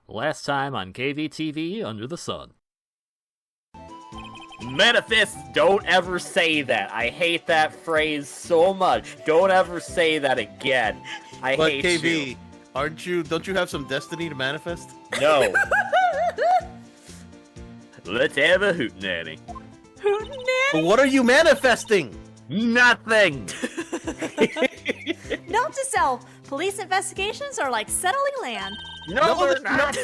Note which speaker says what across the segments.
Speaker 1: Last time on KVTV Under the Sun.
Speaker 2: Manifest, don't ever say that. I hate that phrase so much. Don't ever say that again. I
Speaker 3: but
Speaker 2: hate
Speaker 3: KV,
Speaker 2: you.
Speaker 3: don't you have some destiny to manifest?
Speaker 2: No. Let's have a hootenanny.
Speaker 3: But what are you manifesting?
Speaker 2: Nothing.
Speaker 4: Note to self, police investigations are like settling land.
Speaker 2: No, they're not.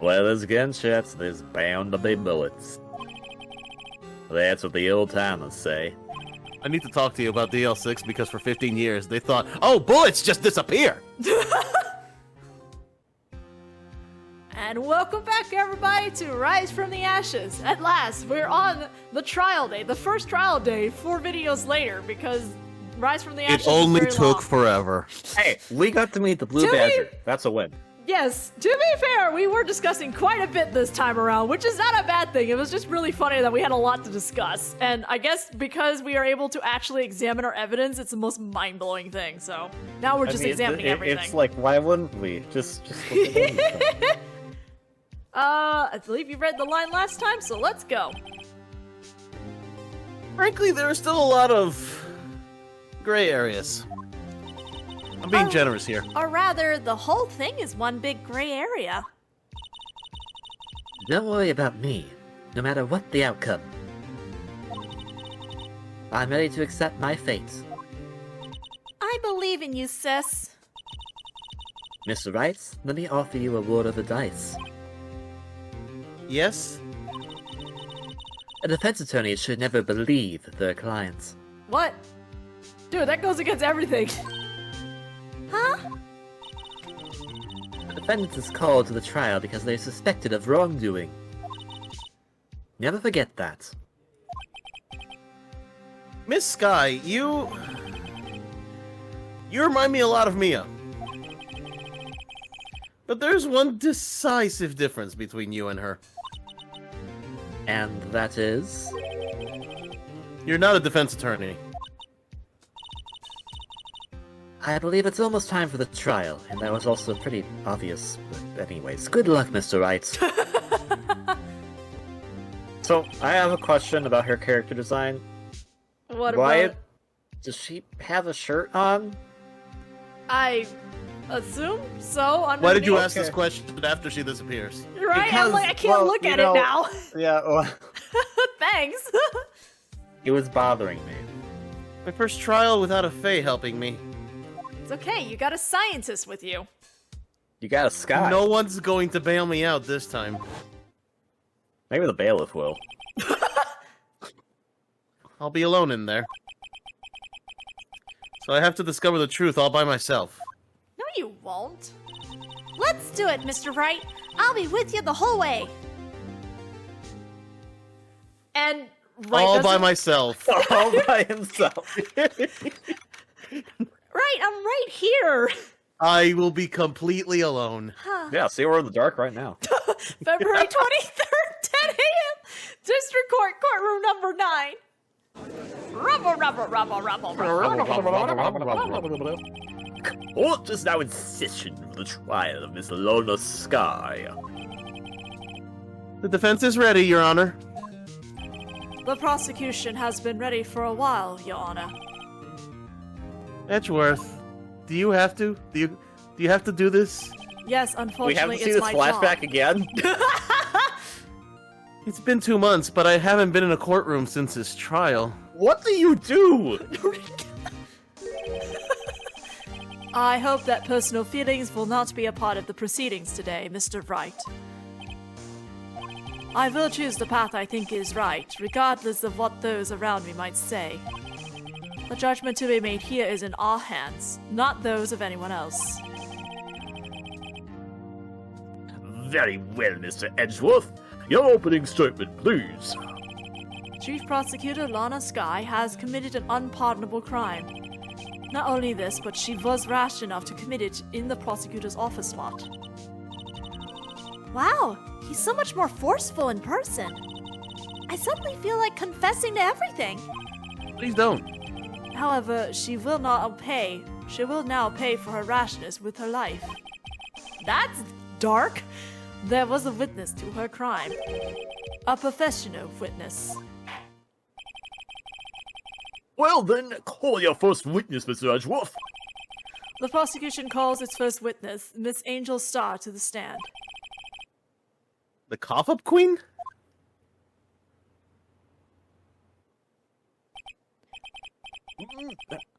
Speaker 2: Well, there's gunshots, there's bound to be bullets. That's what the old timers say.
Speaker 3: I need to talk to you about DL6 because for 15 years they thought, oh, bullets just disappear.
Speaker 4: And welcome back, everybody, to Rise from the Ashes. At last, we're on the trial day, the first trial day, 4 videos later, because Rise from the Ashes
Speaker 3: It only
Speaker 4: is very
Speaker 3: took
Speaker 4: long.
Speaker 3: forever.
Speaker 2: Hey, we got to meet the Blue Badger. That's a win.
Speaker 4: Yes, to be fair, we were discussing quite a bit this time around, which is not a bad thing. It was just really funny that we had a lot to discuss. And I guess because we are able to actually examine our evidence, it's the most mind-blowing thing. So now we're just examining everything.
Speaker 2: It's like, why wouldn't we? Just look at everything.
Speaker 4: I believe you read the line last time, so let's go.
Speaker 3: Frankly, there are still a lot of gray areas. I'm being generous here.
Speaker 4: Or rather, the whole thing is one big gray area.
Speaker 1: Don't worry about me, no matter what the outcome. I'm ready to accept my fate.
Speaker 4: I believe in you, sis.
Speaker 1: Mr. Wright, let me offer you a roll of the dice.
Speaker 3: Yes?
Speaker 1: A defense attorney should never believe their clients.
Speaker 4: What? Dude, that goes against everything. Huh?
Speaker 1: The defendant is called to the trial because they are suspected of wrongdoing. Never forget that.
Speaker 3: Miss Sky, you remind me a lot of Mia. But there's one decisive difference between you and her.
Speaker 1: And that is...
Speaker 3: You're not a defense attorney.
Speaker 1: I believe it's almost time for the trial, and that was also pretty obvious. But anyways, good luck, Mr. Wright.
Speaker 2: So, I have a question about her character design.
Speaker 4: What
Speaker 2: Why
Speaker 4: about...
Speaker 2: does she have a shirt on?
Speaker 4: I assume so.
Speaker 3: Why did you ask
Speaker 2: Okay.
Speaker 3: this question after she disappears?
Speaker 4: Right?
Speaker 2: Because,
Speaker 4: I'm like, I can't
Speaker 2: well,
Speaker 4: look
Speaker 2: you
Speaker 4: at
Speaker 2: know-
Speaker 4: it now.
Speaker 2: Yeah, well,
Speaker 4: Thanks.
Speaker 2: it was bothering me.
Speaker 3: My first trial without a Fae helping me.
Speaker 4: It's okay, you got a scientist with you.
Speaker 2: You got a Sky.
Speaker 3: No one's going to bail me out this time.
Speaker 2: Maybe the bailiff will.
Speaker 3: I'll be alone in there. So I have to discover the truth all by myself.
Speaker 4: No, you won't. Let's do it, Mr. Wright. I'll be with you the whole way. And Wright
Speaker 3: all by
Speaker 4: doesn't-
Speaker 3: myself.
Speaker 2: All by himself.
Speaker 4: Right, I'm right here.
Speaker 3: I will be completely alone.
Speaker 2: Yeah, see, we're in the dark right now.
Speaker 4: February 23rd, 10 a.m. District Court, courtroom number 9. Rubble.
Speaker 2: Court is now in session for the trial of Miss Lona Sky.
Speaker 3: The defense is ready, Your Honor.
Speaker 4: The prosecution has been ready for a while, Your Honor.
Speaker 3: Edgeworth, do you have to? Do you have to do this?
Speaker 4: Yes,
Speaker 2: We
Speaker 4: unfortunately,
Speaker 2: haven't seen
Speaker 4: it's
Speaker 2: this
Speaker 4: my
Speaker 2: flashback
Speaker 4: job.
Speaker 2: again.
Speaker 3: It's been 2 months, but I haven't been in a courtroom since his trial.
Speaker 2: What do you do?
Speaker 4: I hope that personal feelings will not be a part of the proceedings today, Mr. Wright. I will choose the path I think is right, regardless of what those around me might say. The judgment to be made here is in our hands, not those of anyone else.
Speaker 2: Very well, Mr. Edgeworth. Your opening statement, please.
Speaker 4: Chief Prosecutor Lana Sky has committed an unpardonable crime. Not only this, but she was rash enough to commit it in the prosecutor's office lot. Wow, he's so much more forceful in person. I suddenly feel like confessing to everything.
Speaker 3: Please don't.
Speaker 4: However, she will now pay for her rashness with her life. That's dark. There was a witness to her crime. A professional witness.
Speaker 2: Well then, call your first witness, Mr. Edgeworth.
Speaker 4: The prosecution calls its first witness, Miss Angel Star, to the stand.
Speaker 3: The cough-up queen?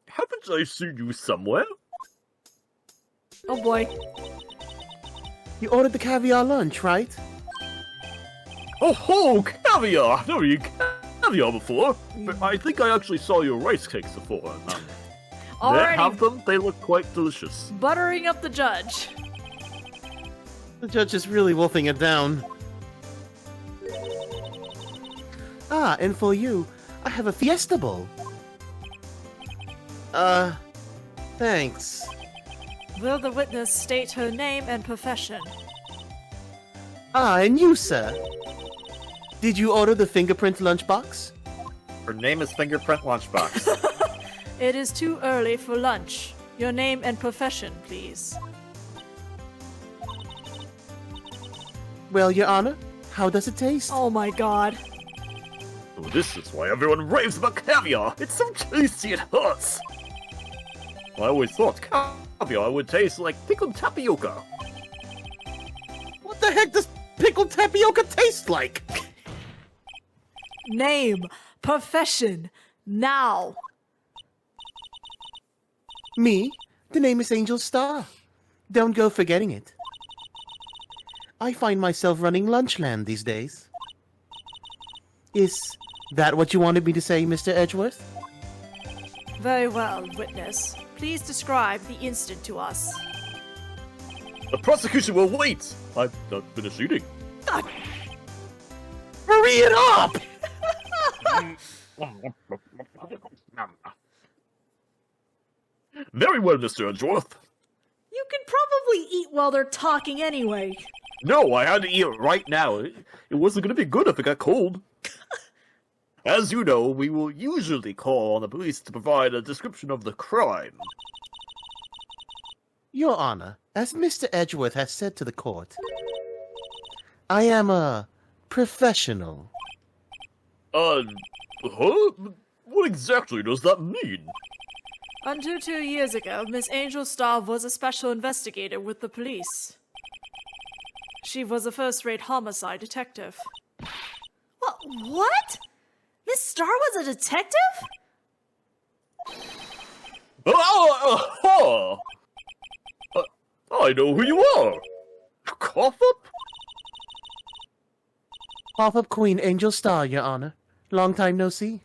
Speaker 2: Haven't I seen you somewhere?
Speaker 4: Oh boy.
Speaker 3: You ordered the caviar lunch, right?
Speaker 2: Oh, caviar! Never eaten caviar before, but I think I actually saw your rice cakes before.
Speaker 4: Already
Speaker 2: Have them? They look quite delicious.
Speaker 4: buttering up the judge.
Speaker 3: The judge is really wolfing it down. Ah, and for you, I have a fiesta bowl. Thanks.
Speaker 4: Will the witness state her name and profession?
Speaker 3: Ah, and you, sir? Did you order the fingerprint lunchbox?
Speaker 1: Her name is Fingerprint Lunchbox.
Speaker 4: It is too early for lunch. Your name and profession, please.
Speaker 3: Well, Your Honor, how does it taste?
Speaker 4: Oh my god.
Speaker 2: Oh, this is why everyone raves about caviar. It's so tasty it hurts. I always thought caviar would taste like pickled tapioca.
Speaker 3: What the heck does pickled tapioca taste like?
Speaker 4: Name, profession, now.
Speaker 3: Me? The name is Angel Star. Don't go forgetting it. I find myself running Lunchland these days. Is that what you wanted me to say, Mr. Edgeworth?
Speaker 4: Very well, witness. Please describe the incident to us.
Speaker 2: The prosecution will wait. I've not finished eating.
Speaker 3: Hurry it up!
Speaker 2: Very well, Mr. Edgeworth.
Speaker 4: You can probably eat while they're talking anyway.
Speaker 2: No, I had to eat it right now. It wasn't going to be good if it got cold. As you know, we will usually call on the police to provide a description of the crime.
Speaker 3: Your Honor, as Mr. Edgeworth has said to the court, I am a professional.
Speaker 2: Huh? What exactly does that mean?
Speaker 4: Until 2 years ago, Miss Angel Star was a special investigator with the police. She was a first-rate homicide detective. What? Miss Star was a detective?
Speaker 2: I know who you are. Cough up?
Speaker 3: Pop-up Queen Angel Star, Your Honor. Long time no see.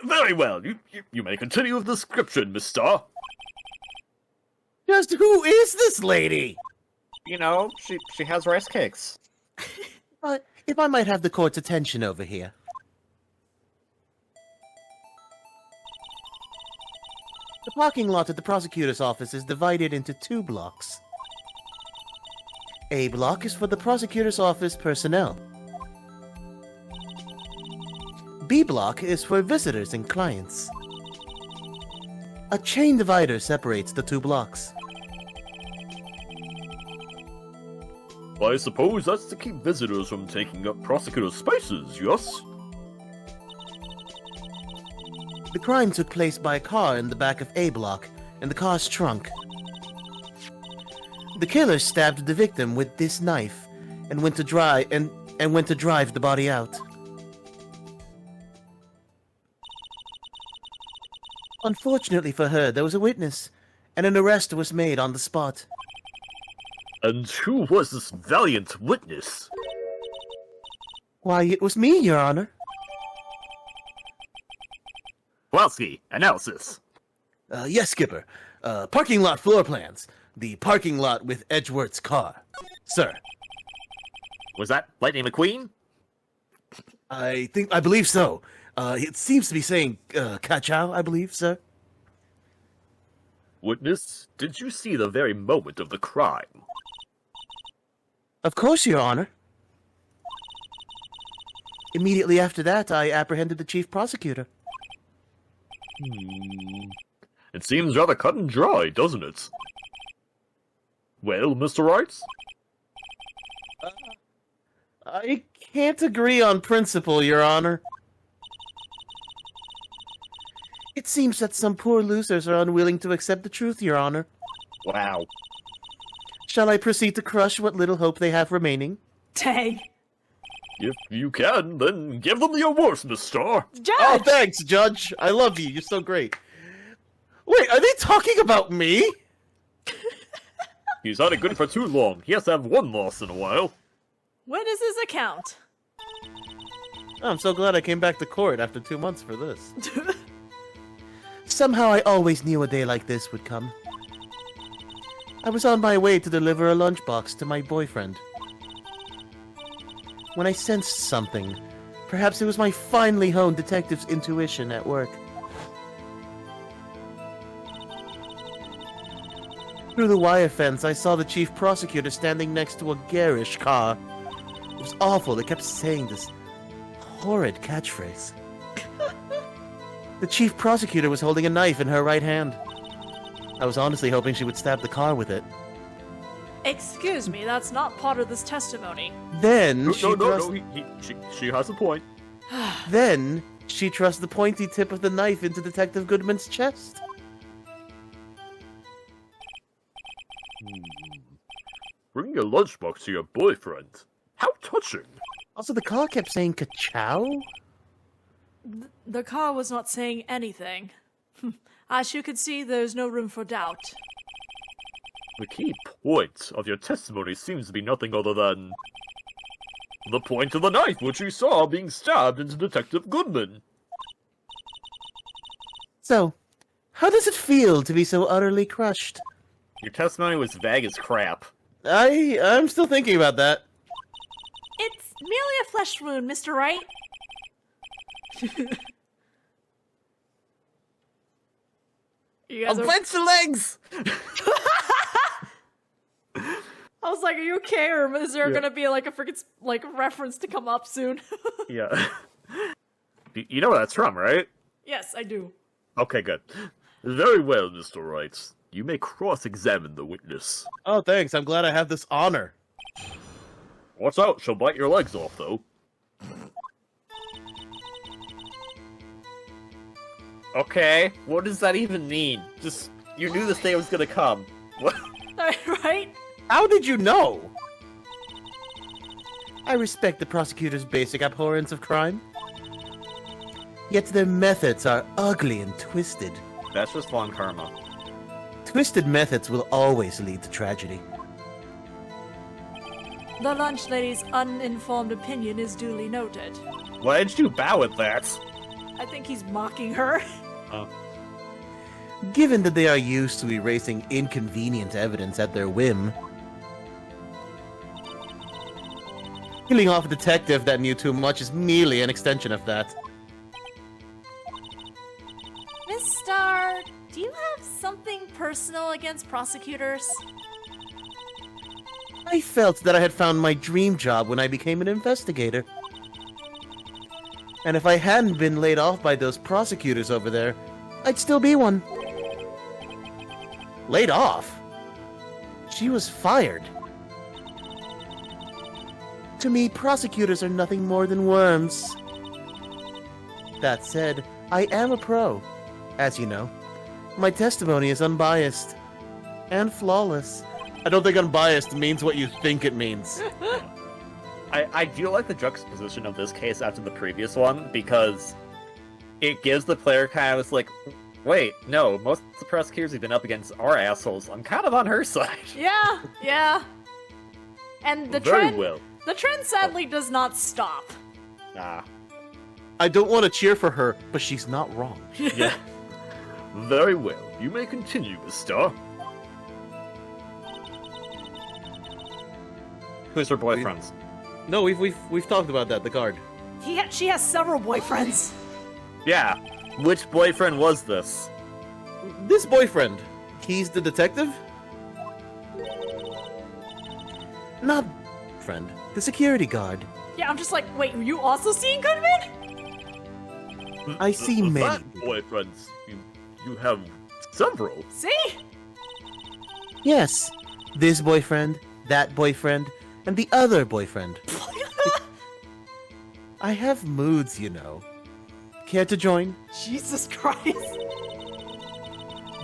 Speaker 2: Very well. You may continue with the description, Miss Star.
Speaker 3: Just who is this lady?
Speaker 1: You know, she has rice cakes.
Speaker 3: If I might have the court's attention over here. The parking lot at the prosecutor's office is divided into 2 blocks. A block is for the prosecutor's office personnel. B block is for visitors and clients. A chain divider separates the 2 blocks.
Speaker 2: I suppose that's to keep visitors from taking up prosecutor's spaces, yes?
Speaker 3: The crime took place by a car in the back of A block, in the car's trunk. The killer stabbed the victim with this knife and went to drive the body out. Unfortunately for her, there was a witness, and an arrest was made on the spot.
Speaker 2: And who was this valiant witness?
Speaker 3: Why, it was me, Your Honor.
Speaker 2: Wowski, analysis.
Speaker 3: Yes, Skipper. Parking lot floor plans. The parking lot with Edgeworth's car. Sir.
Speaker 2: Was that Lightning McQueen?
Speaker 3: I believe so. It seems to be saying, Ka-chow, I believe, sir.
Speaker 2: Witness, did you see the very moment of the crime?
Speaker 3: Of course, Your Honor. Immediately after that, I apprehended the chief prosecutor.
Speaker 2: It seems rather cut and dry, doesn't it? Well, Mr. Wright?
Speaker 3: I can't agree on principle, Your Honor. It seems that some poor losers are unwilling to accept the truth, Your Honor.
Speaker 2: Wow.
Speaker 3: Shall I proceed to crush what little hope they have remaining?
Speaker 4: Dang.
Speaker 2: If you can, then give them your worst, Miss Star.
Speaker 4: Judge!
Speaker 3: Oh, thanks, Judge. I love you. You're so great. Wait, are they talking about me?
Speaker 2: He's had it good for too long. He has to have one loss in a while.
Speaker 4: When is his account?
Speaker 3: Oh, I'm so glad I came back to court after 2 months for this. Somehow I always knew a day like this would come. I was on my way to deliver a lunchbox to my boyfriend. When I sensed something, perhaps it was my finely honed detective's intuition at work. Through the wire fence, I saw the chief prosecutor standing next to a garish car. It was awful. They kept saying this horrid catchphrase. The chief prosecutor was holding a knife in her right hand. I was honestly hoping she would stab the car with it.
Speaker 4: Excuse me, that's not part of this testimony.
Speaker 3: Then
Speaker 2: No,
Speaker 3: she
Speaker 2: she has a point.
Speaker 3: Then she thrust the pointy tip of the knife into Detective Goodman's chest.
Speaker 2: Bringing a lunchbox to your boyfriend. How touching.
Speaker 3: Also, the car kept saying ka-chow?
Speaker 4: The car was not saying anything. As you can see, there's no room for doubt.
Speaker 2: The key point of your testimony seems to be nothing other than the point of the knife which you saw being stabbed into Detective Goodman.
Speaker 3: So, how does it feel to be so utterly crushed?
Speaker 1: Your testimony was vague as crap.
Speaker 3: I'm still thinking about that.
Speaker 4: It's merely a flesh wound, Mr. Wright. You guys are...
Speaker 1: Clench your legs!
Speaker 4: I was like, are you okay, or is there gonna be like a freaking like reference to come up soon?
Speaker 2: Yeah. You know where that's from, right?
Speaker 4: Yes, I do.
Speaker 2: Okay, good. Very well, Mr. Wright. You may cross-examine the witness.
Speaker 3: Oh, thanks. I'm glad I have this honor.
Speaker 2: Watch out, she'll bite your legs off, though.
Speaker 1: Okay, what does that even mean? Just, you knew this day was gonna come. What?
Speaker 4: Right?
Speaker 3: How did you know? I respect the prosecutor's basic abhorrence of crime. Yet their methods are ugly and twisted.
Speaker 1: That's just fun karma.
Speaker 3: Twisted methods will always lead to tragedy.
Speaker 4: The lunch lady's uninformed opinion is duly noted.
Speaker 1: Why did you bow at that?
Speaker 4: I think he's mocking her.
Speaker 3: Given that they are used to erasing inconvenient evidence at their whim, killing off a detective that knew too much is merely an extension of that.
Speaker 4: Miss Star, do you have something personal against prosecutors?
Speaker 3: I felt that I had found my dream job when I became an investigator. And if I hadn't been laid off by those prosecutors over there, I'd still be one. Laid off? She was fired. To me, prosecutors are nothing more than worms. That said, I am a pro, as you know. My testimony is unbiased and flawless. I don't think unbiased means what you think it means.
Speaker 1: I do like the juxtaposition of this case after the previous one, because it gives the player kind of this, like, wait, no, most of the prosecutors we've been up against are assholes. I'm kind of on her side.
Speaker 4: Yeah. And the
Speaker 2: Very
Speaker 4: trend,
Speaker 2: well.
Speaker 4: the trend sadly does not stop.
Speaker 1: Ah.
Speaker 3: I don't want to cheer for her, but she's not wrong.
Speaker 2: Yeah. Very well. You may continue, Miss Star.
Speaker 1: Who's her boyfriends?
Speaker 3: No, we've talked about that, the card.
Speaker 4: She has several boyfriends.
Speaker 1: Yeah. Which boyfriend was this?
Speaker 3: This boyfriend, he's the detective? Not friend, the security guard.
Speaker 4: Yeah, I'm just like, wait, are you also seeing Goodman?
Speaker 3: I see many.
Speaker 2: That boyfriends you have Several?
Speaker 4: See?
Speaker 3: Yes, this boyfriend, that boyfriend, and the other boyfriend. I have moods, you know. Care to join?
Speaker 4: Jesus Christ.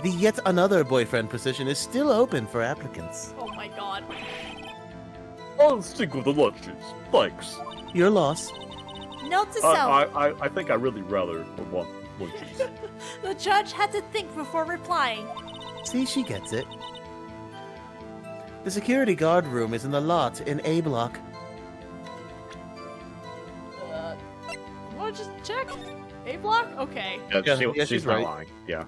Speaker 3: The yet another boyfriend position is still open for applicants.
Speaker 4: Oh my god.
Speaker 2: I'll stick with the lunches. Thanks.
Speaker 3: Your loss.
Speaker 5: Note to self,
Speaker 2: I think I really rather want lunches.
Speaker 5: the judge had to think before replying.
Speaker 3: See, she gets it. The security guard room is in the lot in A block.
Speaker 4: Wanna just check? A block? Okay.
Speaker 3: Yeah,
Speaker 1: she's
Speaker 3: she's
Speaker 1: not
Speaker 3: right.
Speaker 1: lying. Yeah.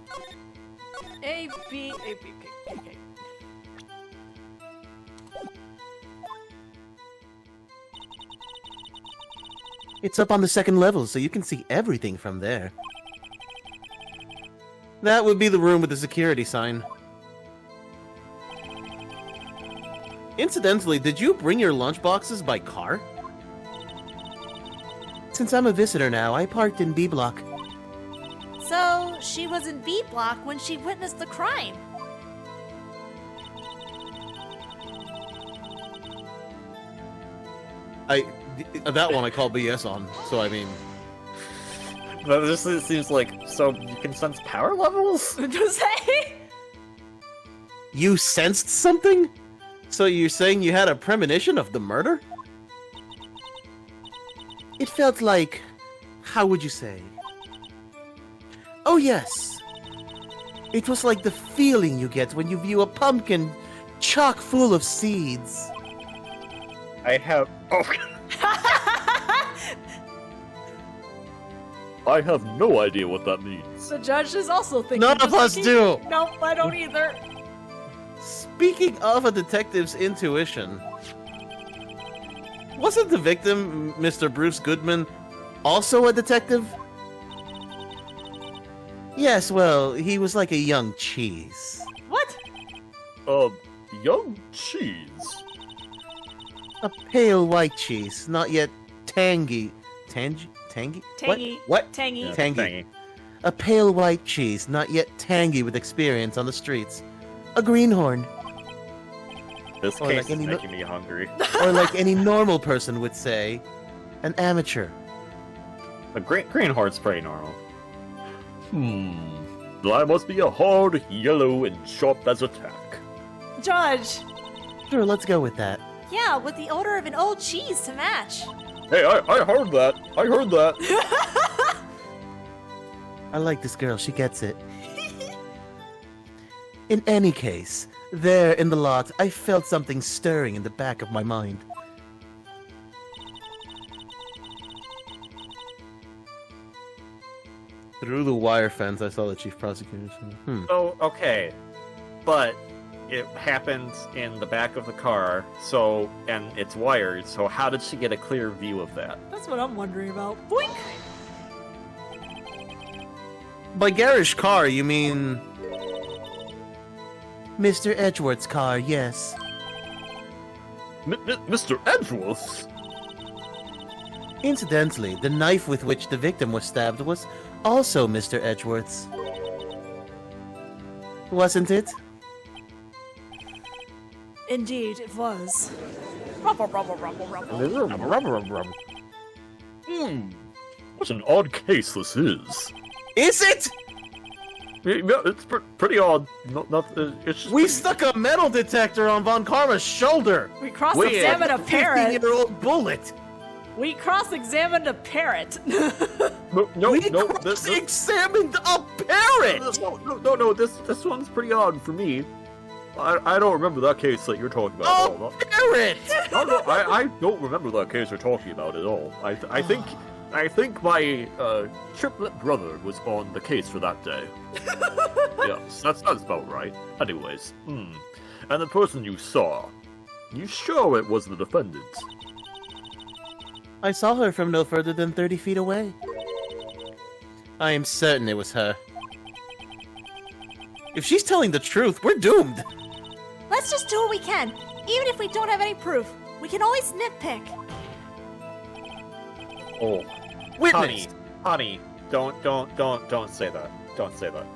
Speaker 4: A, B, okay.
Speaker 3: It's up on the second level, so you can see everything from there. That would be the room with the security sign. Incidentally, did you bring your lunchboxes by car? Since I'm a visitor now, I parked in B block.
Speaker 5: So, she was in B block when she witnessed the crime.
Speaker 3: That one I call BS on, so I mean...
Speaker 1: But this seems like, so you can sense power levels?
Speaker 4: Does say?
Speaker 3: You sensed something? So you're saying you had a premonition of the murder? It felt like... how would you say? Oh yes! It was like the feeling you get when you view a pumpkin chock full of seeds.
Speaker 1: I have... Oh,
Speaker 2: I have no idea what that means.
Speaker 4: The judge is also thinking.
Speaker 3: None of
Speaker 4: just
Speaker 3: us
Speaker 4: like
Speaker 3: do!
Speaker 4: Nope, I don't either.
Speaker 3: Speaking of a detective's intuition, wasn't the victim, Mr. Bruce Goodman, also a detective? Yes, well, he was like a young cheese.
Speaker 4: What?
Speaker 2: Young cheese.
Speaker 3: A pale white cheese, not yet tangy. Tangy?
Speaker 4: Tangy.
Speaker 3: What?
Speaker 4: Tangy.
Speaker 1: yeah,
Speaker 3: Tangy. A pale white cheese, not yet tangy with experience on the streets. A greenhorn.
Speaker 1: This
Speaker 3: Or
Speaker 1: case
Speaker 3: like
Speaker 1: is
Speaker 3: any
Speaker 1: making me hungry.
Speaker 3: Or like any normal person would say, an amateur.
Speaker 1: A greenhorn's pretty normal.
Speaker 2: That must be a hard, yellow, and sharp as a tack.
Speaker 4: Judge.
Speaker 3: Sure, let's go with that.
Speaker 5: Yeah, with the odor of an old cheese to match.
Speaker 2: Hey, I heard that. I heard that.
Speaker 3: I like this girl, she gets it. In any case, there in the lot, I felt something stirring in the back of my mind. Through the wire fence, I saw the chief prosecutor.
Speaker 1: Oh, okay. But it happened in the back of the car, so, and it's wired, so how did she get a clear view of that?
Speaker 4: That's what I'm wondering about. Boink!
Speaker 3: By garish car, you mean... Mr. Edgeworth's car, yes.
Speaker 2: Mr. Edgeworth?
Speaker 3: Incidentally, the knife with which the victim was stabbed was also Mr. Edgeworth's. Wasn't it?
Speaker 4: Indeed, it was. Rumble, rumble, rumble, rumble.
Speaker 2: What an odd case this is.
Speaker 3: Is it?
Speaker 2: Yeah, it's pretty odd. It's just
Speaker 3: We stuck a metal detector on Von Karma's shoulder!
Speaker 4: We cross-examined a parrot.
Speaker 3: 15-year-old bullet!
Speaker 4: We cross-examined a parrot.
Speaker 3: We cross-examined a parrot!
Speaker 2: No, this one's pretty odd for me. I don't remember that case that you're talking about at all.
Speaker 3: A parrot!
Speaker 2: No, I don't remember that case you're talking about at all. I think my triplet brother was on the case for that day. Yes, that's about right. Anyways, and the person you saw, you sure it was the defendant?
Speaker 3: I saw her from no further than 30 feet away. I am certain it was her. If she's telling the truth, we're doomed!
Speaker 5: Let's just do what we can. Even if we don't have any proof, we can always nitpick.
Speaker 1: Oh,
Speaker 3: Witness!
Speaker 1: honey, don't say that. Don't say that.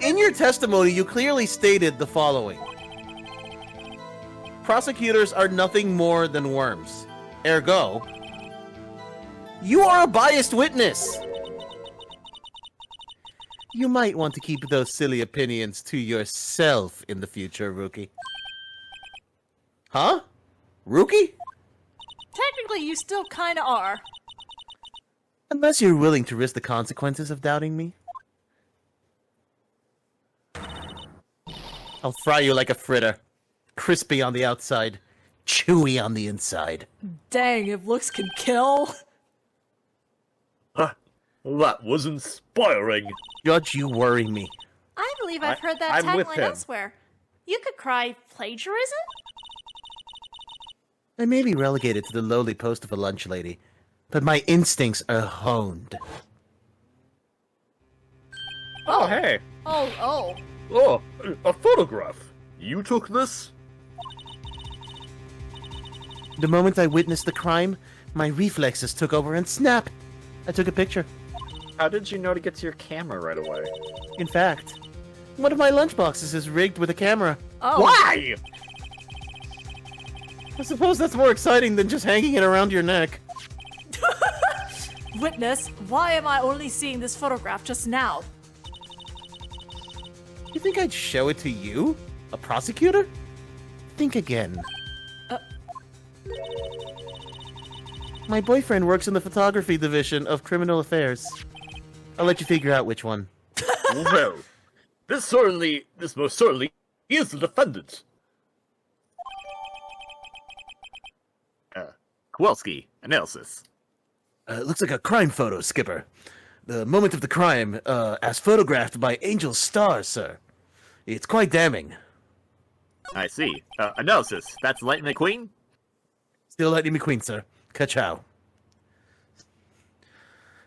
Speaker 3: In your testimony, you clearly stated the following. Prosecutors are nothing more than worms. Ergo, you are a biased witness. You might want to keep those silly opinions to yourself in the future, Rookie. Huh? Rookie?
Speaker 4: Technically, you still kind of are.
Speaker 3: Unless you're willing to risk the consequences of doubting me. I'll fry you like a fritter. Crispy on the outside, chewy on the inside.
Speaker 4: Dang, if looks can kill.
Speaker 2: That was inspiring.
Speaker 3: Judge, you worry me.
Speaker 5: I believe I've heard that
Speaker 1: I'm with
Speaker 5: tagline
Speaker 1: him.
Speaker 5: elsewhere. You could cry plagiarism?
Speaker 3: I may be relegated to the lowly post of a lunch lady, but my instincts are honed.
Speaker 1: Oh, hey.
Speaker 4: Oh.
Speaker 2: Oh, a photograph. You took this?
Speaker 3: The moment I witnessed the crime, my reflexes took over and snap! I took a picture.
Speaker 1: How did you know to get to your camera right away?
Speaker 3: In fact, one of my lunchboxes is rigged with a camera.
Speaker 4: Oh.
Speaker 1: Why?
Speaker 3: I suppose that's more exciting than just hanging it around your neck.
Speaker 4: Witness, why am I only seeing this photograph just now?
Speaker 3: You think I'd show it to you? A prosecutor? Think again. My boyfriend works in the photography division of criminal affairs. I'll let you figure out which one.
Speaker 2: Well, this most certainly is the defendant.
Speaker 1: Kowalski, analysis.
Speaker 3: It looks like a crime photo, Skipper. The moment of the crime, as photographed by Angel Star, sir. It's quite damning.
Speaker 1: I see. Analysis. That's Lightning McQueen?
Speaker 3: Still Lightning McQueen, sir. Ka-chow.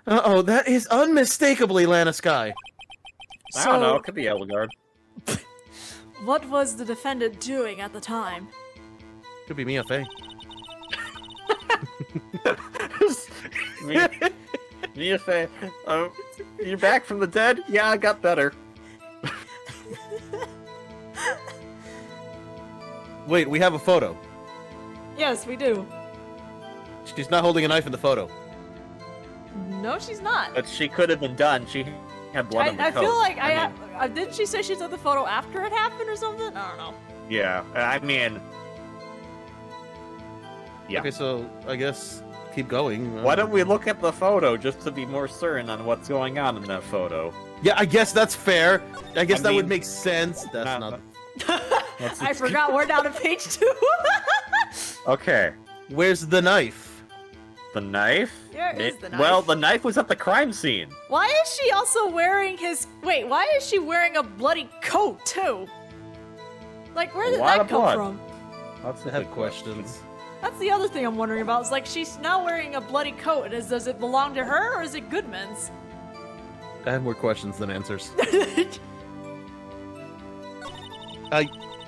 Speaker 3: Uh-oh, that is unmistakably Lana Sky.
Speaker 1: I don't know. It could be Elgard.
Speaker 4: What was the defendant doing at the time?
Speaker 3: Could be Mia Fey.
Speaker 1: Mia Fey. You're back from the dead? Yeah, I got better.
Speaker 3: Wait, we have a photo.
Speaker 4: Yes, we do.
Speaker 3: She's not holding a knife in the photo.
Speaker 4: No, she's not.
Speaker 1: But she could have been done. She had blood on the
Speaker 4: I
Speaker 1: coat.
Speaker 4: feel like
Speaker 1: I mean,
Speaker 4: didn't she say she took the photo after it happened or something? I don't know.
Speaker 1: yeah, I mean... Yeah.
Speaker 3: Okay, so I guess keep going.
Speaker 1: Why don't we look at the photo just to be more certain on what's going on in that photo?
Speaker 3: Yeah, I guess that's fair. I guess
Speaker 1: I
Speaker 3: that
Speaker 1: mean,
Speaker 3: would make sense. That's not...
Speaker 4: I forgot we're down to page 2.
Speaker 1: Okay.
Speaker 3: Where's the knife?
Speaker 1: The knife?
Speaker 4: Where is the knife?
Speaker 1: Well, the knife was at the crime scene.
Speaker 4: Why is she also wearing his... Wait, why is she wearing a bloody coat, too? Like, where did
Speaker 1: A lot
Speaker 4: that
Speaker 1: of
Speaker 4: come
Speaker 1: blood.
Speaker 4: from?
Speaker 1: Lots
Speaker 3: I have questions.
Speaker 4: That's the other thing I'm wondering about. It's like, she's now wearing a bloody coat. Does it belong to her, or is it Goodman's?
Speaker 3: I have more questions than answers.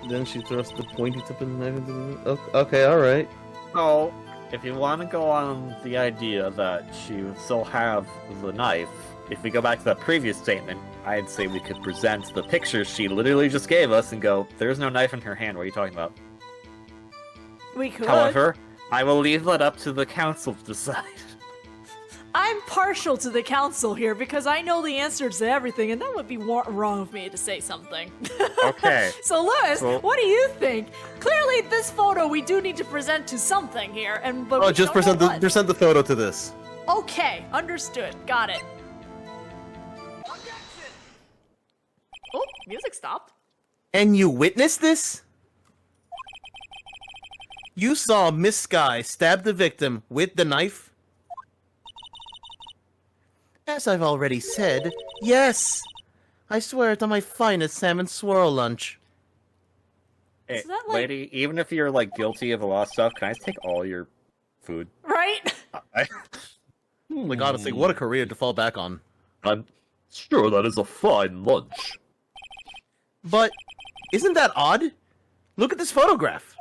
Speaker 3: Then she thrusts the pointy tip of the knife into the... Okay, alright.
Speaker 1: So, if you want to go on the idea that she would still have the knife, if we go back to that previous statement, I'd say we could present the pictures she literally just gave us and go, there's no knife in her hand, what are you talking about?
Speaker 4: We could.
Speaker 1: However, I will leave that up to the council to decide.
Speaker 4: I'm partial to the council here because I know the answers to everything, and that would be wrong of me to say something.
Speaker 1: Okay.
Speaker 4: So, Lewis,
Speaker 1: So-
Speaker 4: what do you think? Clearly, this photo we do need to present to something here, but we
Speaker 3: Just
Speaker 4: don't know what.
Speaker 3: present the photo to this.
Speaker 4: Okay, understood. Got it. Oh, music stopped.
Speaker 3: And you witnessed this? You saw Miss Sky stab the victim with the knife? As I've already said, yes! I swear it on my finest salmon swirl lunch.
Speaker 1: Hey,
Speaker 4: Is that like-
Speaker 1: lady, even if you're, like, guilty of a lot of stuff, can I take all your food?
Speaker 4: Right?
Speaker 3: Like, honestly, what a career to fall back on.
Speaker 2: I'm sure that is a fine lunch.
Speaker 3: But, isn't that odd? Look at this photograph.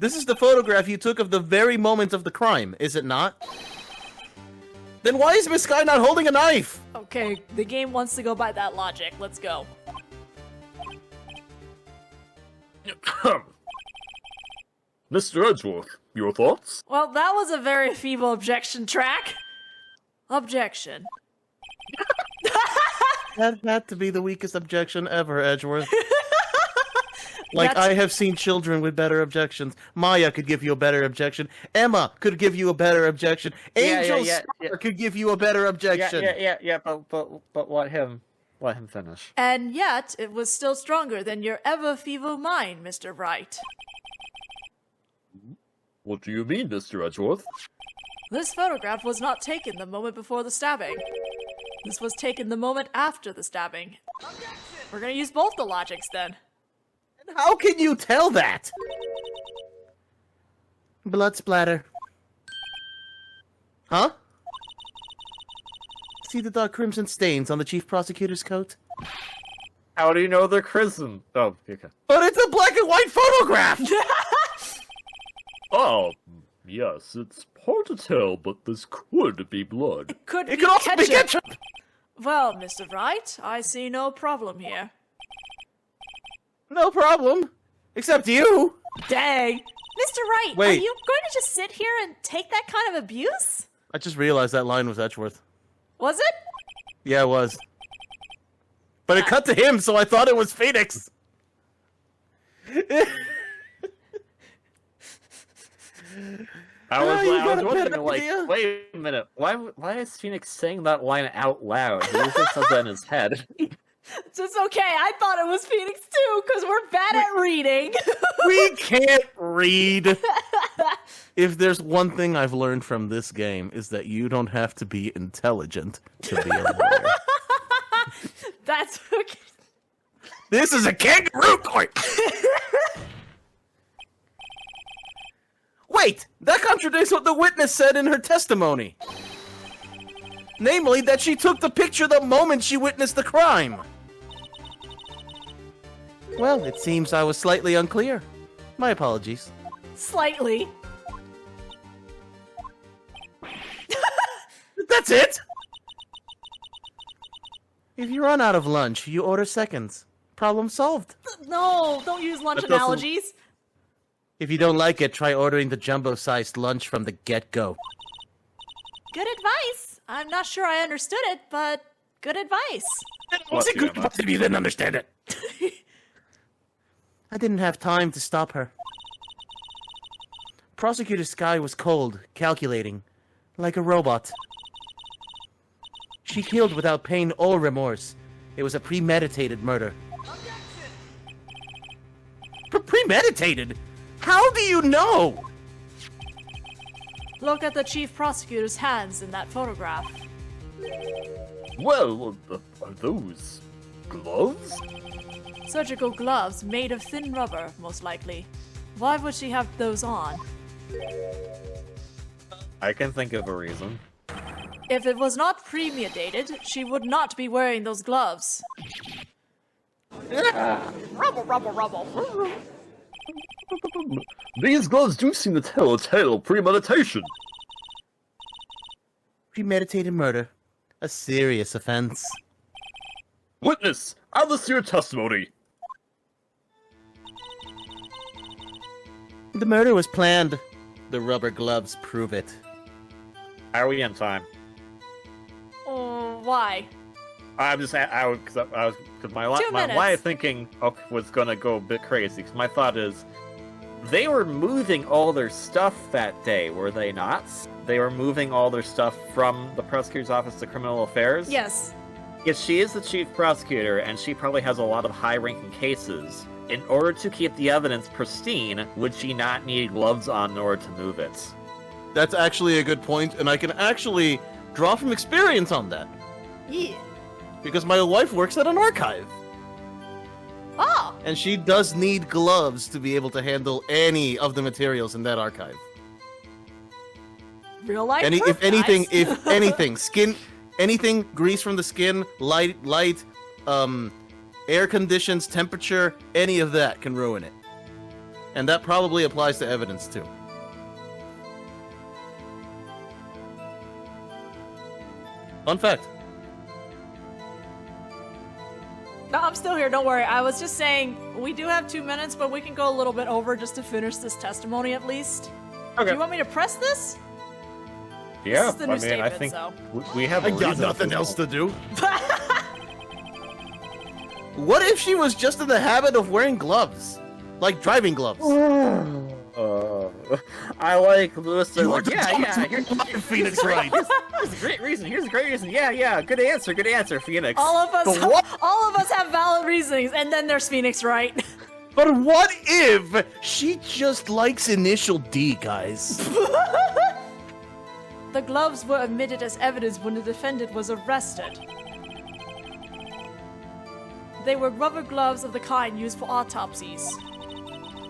Speaker 3: This is the photograph you took of the very moment of the crime, is it not? Then why is Miss Sky not holding a knife?
Speaker 4: Okay, the game wants to go by that logic. Let's go.
Speaker 2: Mr. Edgeworth, your thoughts?
Speaker 4: Well, that was a very feeble objection track. Objection.
Speaker 3: That had to be the weakest objection ever, Edgeworth. Like,
Speaker 4: That's-
Speaker 3: I have seen children with better objections. Maya could give you a better objection. Emma could give you a better objection. Angel Star could give you a better objection.
Speaker 1: But let him finish.
Speaker 4: And yet, it was still stronger than your ever feeble mind, Mr. Wright.
Speaker 2: What do you mean, Mr. Edgeworth?
Speaker 4: This photograph was not taken the moment before the stabbing. This was taken the moment after the stabbing. We're gonna use both the logics then.
Speaker 3: How can you tell that? Blood splatter. Huh? See the dark crimson stains on the chief prosecutor's coat?
Speaker 1: How do you know they're chrism? Oh, okay.
Speaker 3: But it's a black and white photograph!
Speaker 2: Oh, yes, it's hard to tell, but this could be blood.
Speaker 4: It could
Speaker 3: It
Speaker 4: be
Speaker 3: could also be
Speaker 4: ketchup.
Speaker 3: ketchup!
Speaker 4: Well, Mr. Wright, I see no problem here.
Speaker 3: No problem. Except you.
Speaker 4: Dang.
Speaker 5: Mr. Wright,
Speaker 3: Wait.
Speaker 5: are you going to just sit here and take that kind of abuse?
Speaker 3: I just realized that line was Edgeworth.
Speaker 4: Was it?
Speaker 3: Yeah, it was. But it cut to him, so I thought it was Phoenix.
Speaker 1: I was
Speaker 3: you got a
Speaker 1: wondering,
Speaker 3: better
Speaker 1: like,
Speaker 3: idea?
Speaker 1: wait a minute, why is Phoenix saying that line out loud? He usually says that in his head.
Speaker 4: It's okay. I thought it was Phoenix too, because we're bad at reading.
Speaker 3: We can't read. If there's one thing I've learned from this game, is that you don't have to be intelligent to be a lawyer.
Speaker 4: That's okay.
Speaker 3: This is a kangaroo court! Wait! That contradicts what the witness said in her testimony. Namely, that she took the picture the moment she witnessed the crime. Well, it seems I was slightly unclear. My apologies.
Speaker 4: Slightly.
Speaker 3: That's it! If you run out of lunch, you order seconds. Problem solved.
Speaker 4: No, don't use lunch
Speaker 3: That doesn't-
Speaker 4: analogies.
Speaker 3: If you don't like it, try ordering the jumbo-sized lunch from the get-go.
Speaker 5: Good advice. I'm not sure I understood it, but good advice.
Speaker 3: What's
Speaker 2: it good
Speaker 3: if you didn't understand it? I didn't have time to stop her. Prosecutor Sky was cold, calculating, like a robot. She killed without pain or remorse. It was a premeditated murder. Premeditated? How do you know?
Speaker 4: Look at the chief prosecutor's hands in that photograph.
Speaker 2: Well, are those gloves?
Speaker 4: Surgical gloves made of thin rubber, most likely. Why would she have those on?
Speaker 1: I can think of a reason.
Speaker 4: If it was not premeditated, she would not be wearing those gloves. Rubble, rubble, rubble.
Speaker 2: These gloves do seem to tell a tale of premeditation.
Speaker 3: Premeditated murder. A serious offense.
Speaker 2: Witness, I listen to your testimony.
Speaker 3: The murder was planned. The rubber gloves prove it.
Speaker 1: Are we in time?
Speaker 4: Oh, why?
Speaker 1: I'm just, because my
Speaker 4: 2
Speaker 1: line of
Speaker 4: minutes.
Speaker 1: thinking was gonna go a bit crazy. Because my thought is, they were moving all their stuff that day, were they not? They were moving all their stuff from the prosecutor's office to criminal affairs?
Speaker 4: Yes.
Speaker 1: If she is the chief prosecutor, and she probably has a lot of high-ranking cases, in order to keep the evidence pristine, would she not need gloves on in order to move it?
Speaker 3: That's actually a good point, and I can actually draw from experience on that.
Speaker 4: Yeah.
Speaker 3: Because my wife works at an archive.
Speaker 4: Oh!
Speaker 3: And she does need gloves to be able to handle any of the materials in that archive.
Speaker 4: Real life
Speaker 3: If
Speaker 4: proof,
Speaker 3: anything,
Speaker 4: guys.
Speaker 3: if anything, anything, grease from the skin, light, air conditions, temperature, any of that can ruin it. And that probably applies to evidence too. Fun fact.
Speaker 4: No, I'm still here. Don't worry. I was just saying we do have 2 minutes, but we can go a little bit over just to finish this testimony at least.
Speaker 1: Okay.
Speaker 4: Do you want me to press this?
Speaker 1: Yeah,
Speaker 4: This is the new
Speaker 1: I
Speaker 4: statement,
Speaker 1: think
Speaker 4: so.
Speaker 1: we have.
Speaker 3: I got nothing else to do. What if she was just in the habit of wearing gloves? Like driving gloves?
Speaker 1: I like Lewis.
Speaker 3: You
Speaker 1: Like,
Speaker 3: are the dumbest
Speaker 1: here's,
Speaker 3: man in Phoenix Wright.
Speaker 1: here's a great reason. Here's a great reason. Yeah. Good answer, Phoenix.
Speaker 4: All of us,
Speaker 3: The what?
Speaker 4: all of us have valid reasonings, and then there's Phoenix, right?
Speaker 3: But what if she just likes initial D, guys?
Speaker 4: The gloves were admitted as evidence when the defendant was arrested. They were rubber gloves of the kind used for autopsies.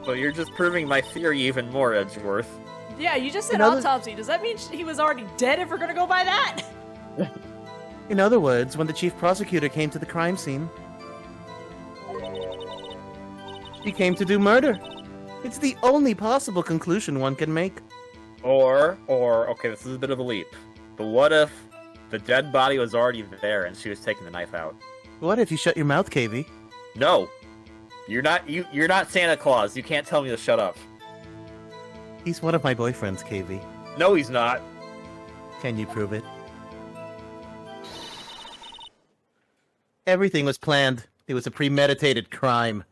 Speaker 1: Well, you're just proving my theory even more, Edgeworth.
Speaker 4: Yeah, you just said
Speaker 3: In other-
Speaker 4: autopsy. Does that mean he was already dead if we're gonna go by that?
Speaker 3: In other words, when the chief prosecutor came to the crime scene, he came to do murder. It's the only possible conclusion one can make.
Speaker 1: Or, okay, this is a bit of a leap. But what if the dead body was already there and she was taking the knife out?
Speaker 3: What if you shut your mouth, KV?
Speaker 1: No. You're not Santa Claus. You can't tell me to shut up.
Speaker 3: He's one of my boyfriends, KV.
Speaker 1: No, he's not.
Speaker 3: Can you prove it? Everything was planned. It was a premeditated crime.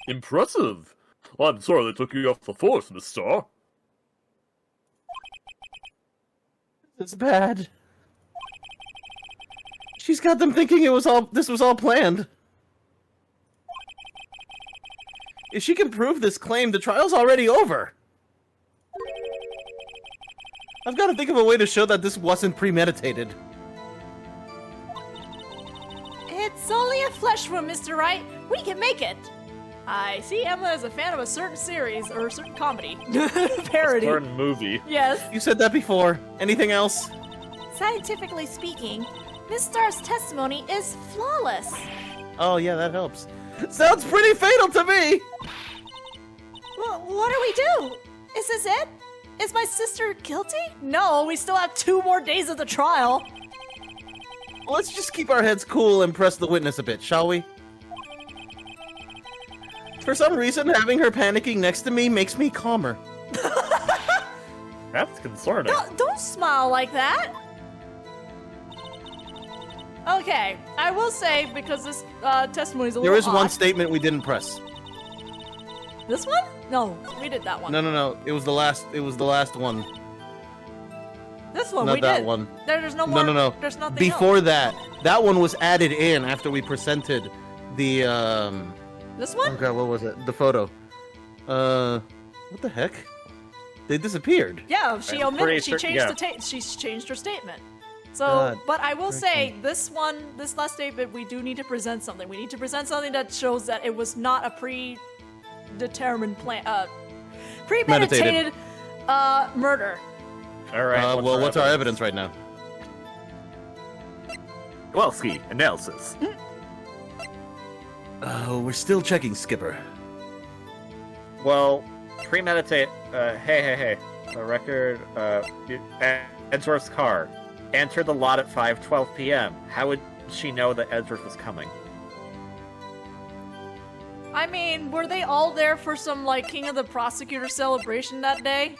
Speaker 2: Impressive. I'm sorry they took you off the force, Miss Star.
Speaker 3: It's bad. She's got them thinking this was all planned. If she can prove this claim, the trial's already over. I've got to think of a way to show that this wasn't premeditated.
Speaker 5: It's only a flesh wound, Mr. Wright. We can make it.
Speaker 4: I see Emma is a fan of a certain series or a certain comedy. Parody.
Speaker 1: Certain movie.
Speaker 4: Yes.
Speaker 3: You said that before. Anything else?
Speaker 5: Scientifically speaking, Miss Star's testimony is flawless.
Speaker 3: Oh, yeah, that helps. Sounds pretty fatal to me!
Speaker 5: What do we do? Is this it? Is my sister guilty?
Speaker 4: No, we still have 2 more days of the trial.
Speaker 3: Let's just keep our heads cool and press the witness a bit, shall we? For some reason, having her panicking next to me makes me calmer.
Speaker 1: That's concerning.
Speaker 4: Don't smile like that. Okay, I will say, because this testimony is a little
Speaker 3: There is one
Speaker 4: odd.
Speaker 3: statement we didn't press.
Speaker 4: This one? No, we did that one.
Speaker 3: No. It was the last one.
Speaker 4: This one
Speaker 3: Not
Speaker 4: we
Speaker 3: that
Speaker 4: did.
Speaker 3: one.
Speaker 4: There's no more.
Speaker 3: No.
Speaker 4: There's nothing
Speaker 3: Before
Speaker 4: else.
Speaker 3: that one was added in after we presented the
Speaker 4: This
Speaker 3: oh
Speaker 4: one?
Speaker 3: god, what was it? The photo. What the heck? They disappeared.
Speaker 4: Yeah, she
Speaker 1: I'm
Speaker 4: omitted.
Speaker 1: pretty
Speaker 4: She
Speaker 1: sure-
Speaker 4: changed
Speaker 1: yeah.
Speaker 4: She's changed her statement. So,
Speaker 3: God.
Speaker 4: but I will say, this last statement, we do need to present something. We need to present something that shows that it was not a predetermined plan, premeditated murder.
Speaker 1: All right.
Speaker 3: Well, what's our evidence right now?
Speaker 2: Kowalski, analysis.
Speaker 3: Oh, we're still checking, Skipper.
Speaker 1: Well, premeditate. Hey. The record. Edgeworth's car entered the lot at 5:12 p.m. How would she know that Edgeworth was coming?
Speaker 4: I mean, were they all there for some, like, King of the Prosecutor celebration that day?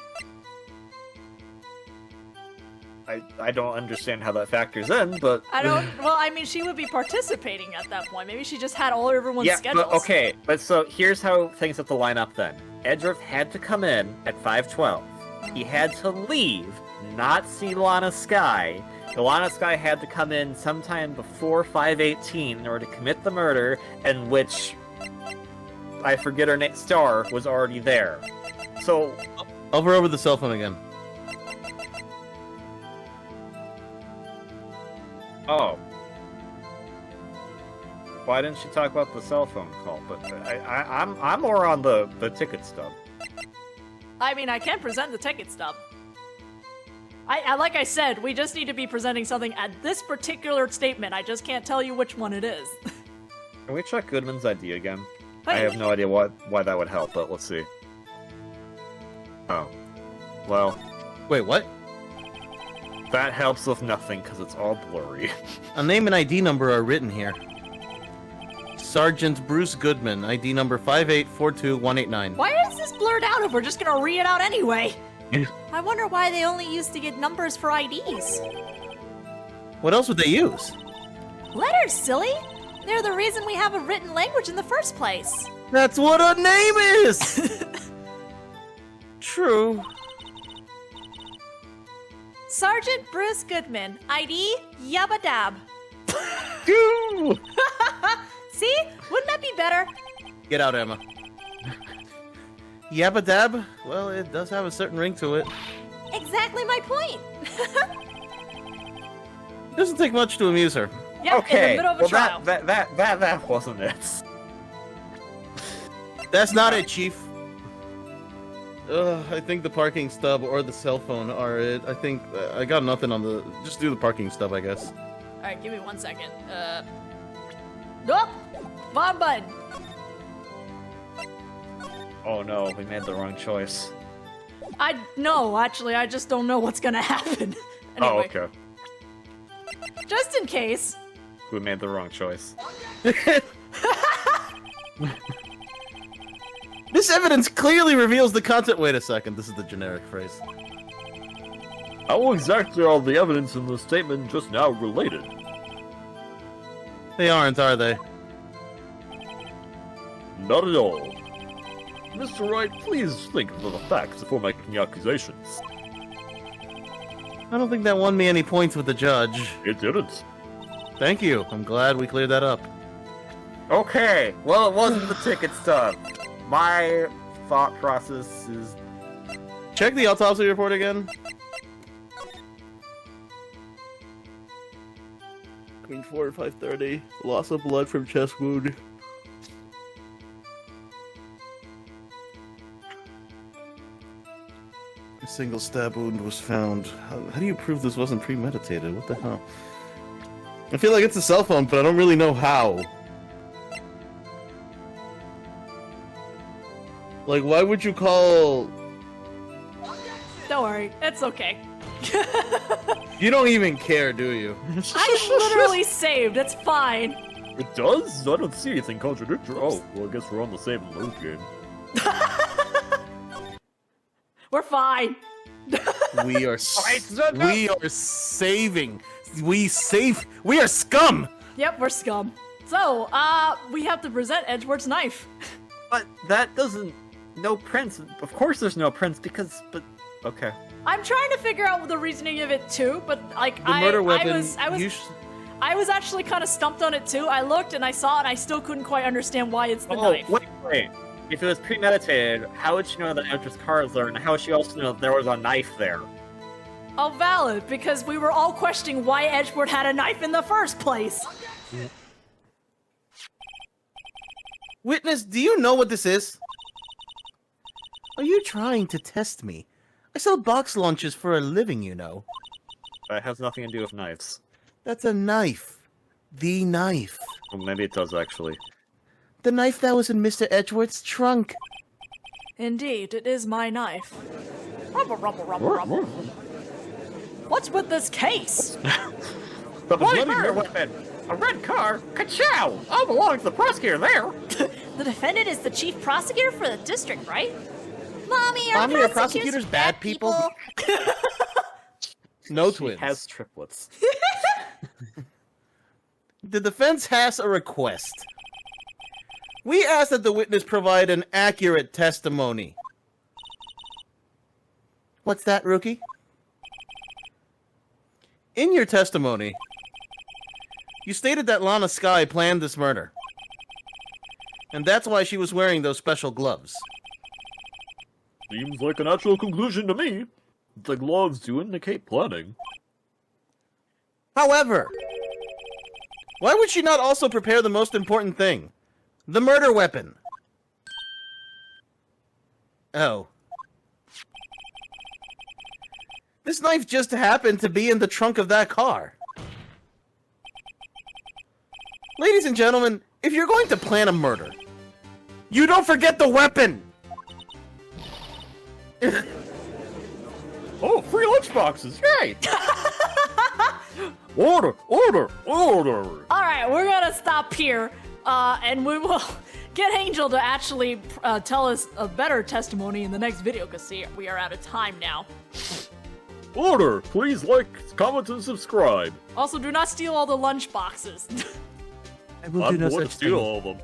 Speaker 1: I don't understand how that factors in, but
Speaker 4: I don't. Well, I mean, she would be participating at that point. Maybe she just had all everyone's
Speaker 1: yeah.
Speaker 4: schedules.
Speaker 1: But okay. But so here's how things have to line up then. Edgeworth had to come in at 5:12. He had to leave, not see Lana Sky. Lana Sky had to come in sometime before 5:18 in order to commit the murder, in which I forget her name. Star was already there. So
Speaker 3: Hover over the cell phone again.
Speaker 1: oh. Why didn't she talk about the cell phone call? But I'm more on the ticket stub.
Speaker 4: I mean, I can present the ticket stub. I like I said, we just need to be presenting something at this particular statement. I just can't tell you which one it is.
Speaker 1: Can we check Goodman's ID again? I
Speaker 4: Hey.
Speaker 1: have no idea why that would help, but let's see.
Speaker 2: Oh. Well,
Speaker 3: Wait, what?
Speaker 1: That helps with nothing because it's all blurry.
Speaker 3: A name and ID number are written here. Sergeant Bruce Goodman, ID number 5842189.
Speaker 4: Why is this blurred out if we're just gonna read it out anyway?
Speaker 5: I wonder why they only used to get numbers for IDs.
Speaker 3: What else would they use?
Speaker 5: Letters, silly! They're the reason we have a written language in the first place.
Speaker 3: That's what a name is! True.
Speaker 5: Sergeant Bruce Goodman, ID YABADAB.
Speaker 1: Goo!
Speaker 5: See? Wouldn't that be better?
Speaker 3: Get out, Emma. YABADAB? Well, it does have a certain ring to it.
Speaker 5: Exactly my point.
Speaker 3: Doesn't take much to amuse her.
Speaker 4: Yep,
Speaker 1: Okay,
Speaker 4: in the middle of a
Speaker 1: well
Speaker 4: trial.
Speaker 1: that wasn't it.
Speaker 3: That's not it, Chief. I think the parking stub or the cell phone are it. I think I got nothing on the. Just do the parking stub, I guess.
Speaker 4: Alright, give me 1 second. Nope! Wrong button.
Speaker 1: Oh no, we made the wrong choice.
Speaker 4: No, actually, I just don't know what's gonna happen.
Speaker 1: Oh,
Speaker 4: Anyway,
Speaker 1: okay.
Speaker 4: just in case.
Speaker 1: We made the wrong choice.
Speaker 3: This evidence clearly reveals the content. Wait a second, this is the generic phrase.
Speaker 2: how exactly are the evidence in the statement just now related?
Speaker 3: They aren't, are they?
Speaker 2: Not at all. Mr. Wright, please think of the facts before making accusations.
Speaker 3: I don't think that won me any points with the judge.
Speaker 2: It didn't.
Speaker 3: Thank you. I'm glad we cleared that up.
Speaker 1: Okay, well, it wasn't the ticket stub. My thought process is...
Speaker 3: Check the autopsy report again. Between 4 and 5:30. Loss of blood from chest wound. A single stab wound was found. How do you prove this wasn't premeditated? What the hell? I feel like it's a cell phone, but I don't really know how. Like, why would you call...
Speaker 4: Don't worry, it's okay.
Speaker 3: You don't even care, do you?
Speaker 4: I literally saved, it's fine.
Speaker 2: It does? I don't see anything contradictory. Oh, well, I guess we're on the same load game.
Speaker 4: We're fine.
Speaker 3: We are saving. We are scum.
Speaker 4: Yep, we're scum. So, we have to present Edgeworth's knife.
Speaker 1: But that doesn't... No prints. Of course there's no prints because... But... Okay.
Speaker 4: I'm trying to figure out the reasoning of it too, but like
Speaker 3: The murder weapon.
Speaker 4: I was actually kind of stumped on it too. I looked and I saw it and I still couldn't quite understand why it's the knife.
Speaker 1: Wait. If it was premeditated, how would she know that Edgeworth's car is there, and how would she also know that there was a knife there?
Speaker 4: Oh, valid, because we were all questioning why Edgeworth had a knife in the first place.
Speaker 3: Witness, do you know what this is? Are you trying to test me? I sell box lunches for a living, you know.
Speaker 1: That has nothing to do with knives.
Speaker 3: That's a knife. The knife.
Speaker 1: Well, maybe it does, actually.
Speaker 3: The knife that was in Mr. Edgeworth's trunk.
Speaker 4: Indeed, it is my knife. Rumble, rumble, rumble, rumble. What's with this case?
Speaker 1: Boy, murder weapon! A red car? Ka-chow! I'll belong to the prosecutor there!
Speaker 5: The defendant is the chief prosecutor for the district, right? Mommy,
Speaker 3: are prosecutors bad people? No twins.
Speaker 1: She has triplets.
Speaker 3: The defense has a request. We ask that the witness provide an accurate testimony. What's that, rookie? In your testimony, you stated that Lana Skye planned this murder. And that's why she was wearing those special gloves.
Speaker 2: Seems like a natural conclusion to me. The gloves do indicate planning.
Speaker 3: However, why would she not also prepare the most important thing? The murder weapon. Oh. This knife just happened to be in the trunk of that car. Ladies and gentlemen, if you're going to plan a murder, you don't forget the weapon!
Speaker 2: Oh, free lunchboxes! Yay! Order! Order! Order!
Speaker 4: All right, we're gonna stop here, and we will get Angel to actually tell us a better testimony in the next video, because see, we are out of time now.
Speaker 2: Order! Please like, comment, and subscribe.
Speaker 4: Also, do not steal all the lunch boxes.
Speaker 3: I will
Speaker 2: I'm
Speaker 3: do no
Speaker 2: going to
Speaker 3: such
Speaker 2: steal
Speaker 3: thing.
Speaker 2: all of them.